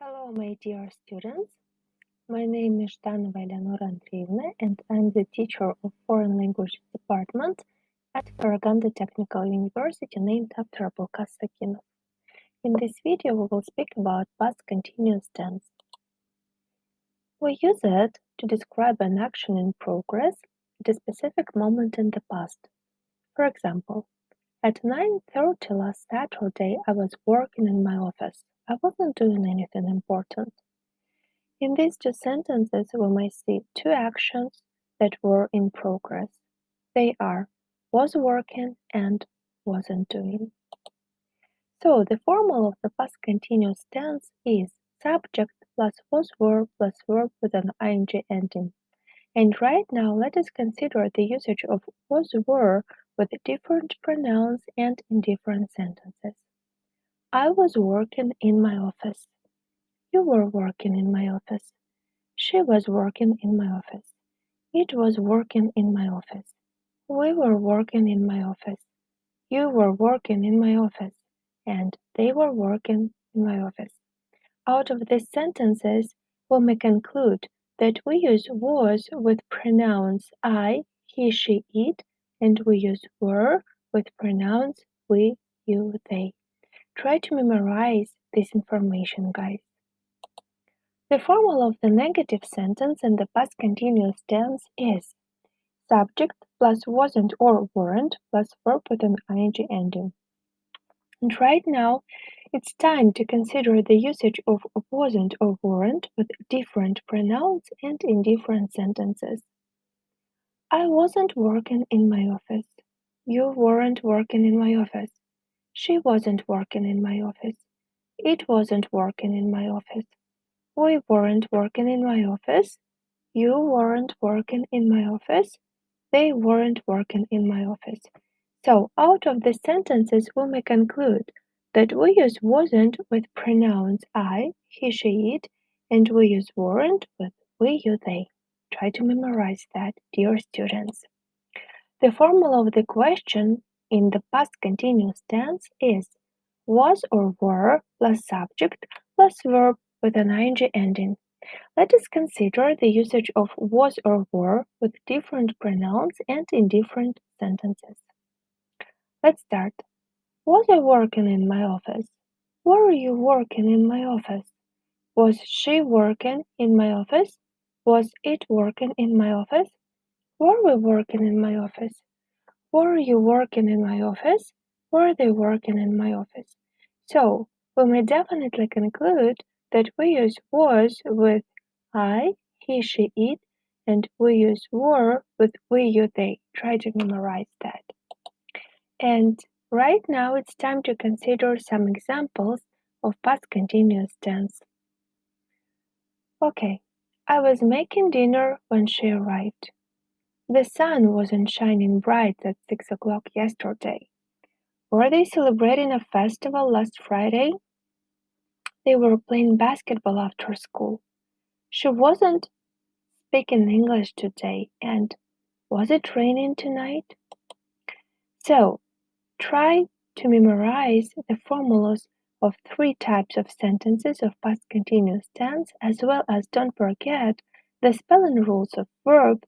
Hello, my dear students. My name is Zhdanova Eleonora Andreevna, and I'm the teacher of Foreign Language Department at Karaganda Technical University, named after Abulkas Sakinov. In this video, we will speak about past continuous tense. We use it to describe an action in progress at a specific moment in the past. For example, at 9:30 last Saturday, I was working in my office. I wasn't doing anything important. In these two sentences, we may see two actions that were in progress. They are was working and wasn't doing. So the formula of the past continuous tense is subject plus was verb plus verb with an ing ending. And right now, let us consider the usage of was were with different pronouns and in different sentences. I was working in my office. You were working in my office. She was working in my office. It was working in my office. We were working in my office. You were working in my office. And they were working in my office. Out of these sentences, we may conclude that we use was with pronouns I, he, she, it, and we use were with pronouns we, you, they. Try to memorize this information, guys. The formula of the negative sentence in the past continuous tense is subject plus wasn't or weren't plus verb with an ing ending. And right now, it's time to consider the usage of wasn't or weren't with different pronouns and in different sentences. I wasn't working in my office. You weren't working in my office. She wasn't working in my office. It wasn't working in my office. We weren't working in my office. You weren't working in my office. They weren't working in my office. So, out of the sentences, we may conclude that we use wasn't with pronouns I, he, she, it, and we use weren't with we, you, they. Try to memorize that, dear students. The formula of the question in the past continuous tense is was or were plus subject plus verb with an ing ending. Let us consider the usage of was or were with different pronouns and in different sentences. Let's start. Was I working in my office? Were you working in my office? Was she working in my office? Was it working in my office? Were we working in my office? Were you working in my office? Were they working in my office? So, we may definitely conclude that we use was with I, he, she, it, and we use were with we, you, they. Try to memorize that. And right now it's time to consider some examples of past continuous tense. Okay, I was making dinner when she arrived. The sun wasn't shining bright at 6 o'clock yesterday. Were they celebrating a festival last Friday? They were playing basketball after school. She wasn't speaking English today, and was it raining tonight? So, try to memorize the formulas of 3 types of sentences of past continuous tense, as well as don't forget the spelling rules of verb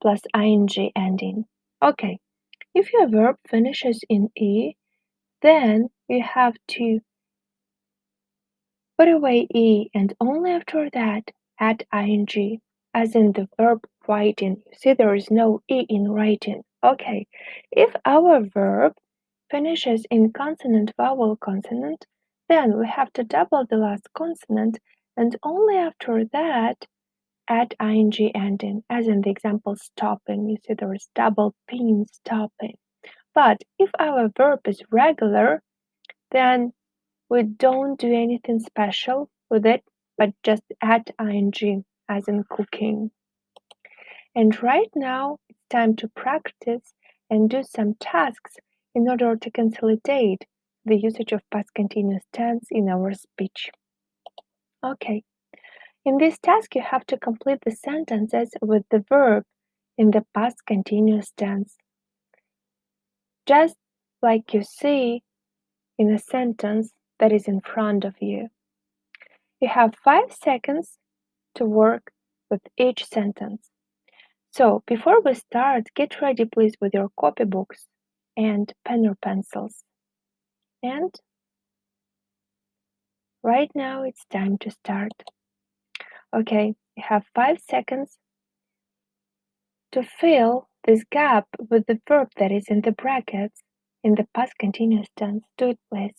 plus ing ending. Okay, if your verb finishes in E, then you have to put away E and only after that add ing, as in the verb writing. You see there is no E in writing. Okay, if our verb finishes in consonant vowel consonant, then we have to double the last consonant and only after that add ing ending, as in the example stopping. You see there is double pin stopping. But if our verb is regular, then we don't do anything special with it, but just add ing, as in cooking. And right now, it's time to practice and do some tasks in order to consolidate the usage of past continuous tense in our speech. Okay, in this task, you have to complete the sentences with the verb in the past continuous tense. Just like you see in a sentence that is in front of you. You have 5 seconds to work with each sentence. So, before we start, get ready please with your copybooks and pen or pencils. And right now it's time to start. Okay, you have 5 seconds to fill this gap with the verb that is in the brackets in the past continuous tense. Do it, please.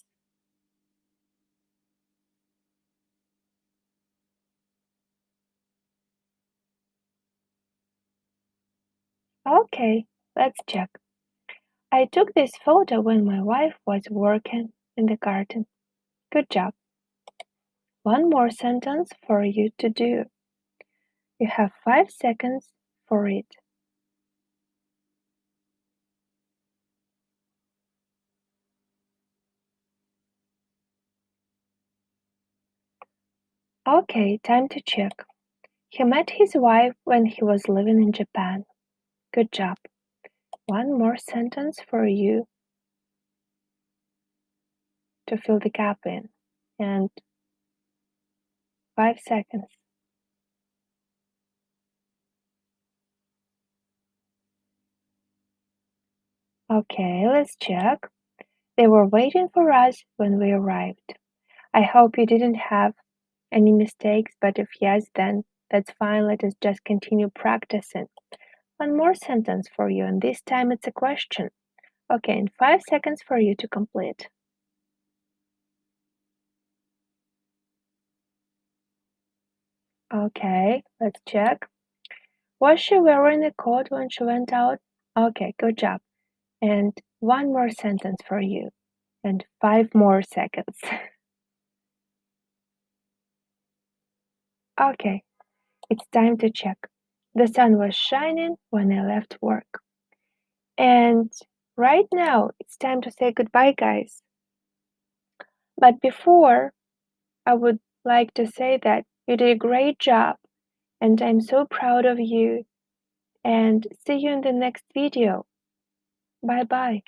Okay, let's check. I took this photo when my wife was working in the garden. Good job. One more sentence for you to do. You have 5 seconds for it. Okay, time to check. He met his wife when he was living in Japan. Good job. One more sentence for you to fill the gap in. And 5 seconds. Okay, let's check. They were waiting for us when we arrived. I hope you didn't have any mistakes, but if yes, then that's fine. Let us just continue practicing. One more sentence for you, and this time it's a question. Okay, and 5 seconds for you to complete. Okay, let's check. Was she wearing a coat when she went out? Okay, good job. And one more sentence for you, and 5 more seconds. Okay, it's time to check. The sun was shining when I left work. And right now, it's time to say goodbye, guys. But before, I would like to say that you did a great job, and I'm so proud of you. And see you in the next video. Bye bye.